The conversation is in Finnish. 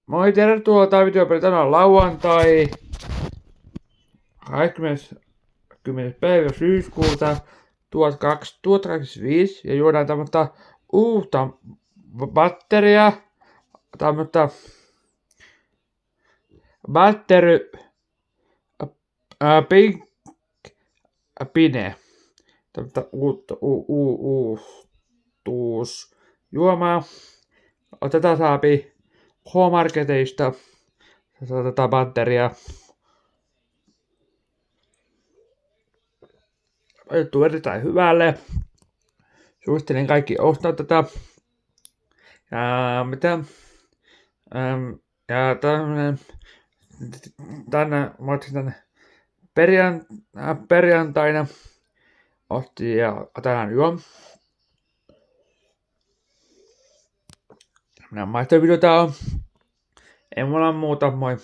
Moi, tervetuloa tää videopeli. Tänään on lauantai 20. päivä syyskuuta 2025 ja juodaan tämmöstä uutta batteria, tämmöstä batteri pink pine, tämmöstä uutuusjuomaa. Tätä saapi K-Marketeista tätä batteria. Juttu erittäin hyvälle. Suosittelen kaikki ostaa tätä. Ja mitä? Ja tänne perjantaina ostin ja tänään juon. Minä maistoin videota on. Ei mulla muuta, moi.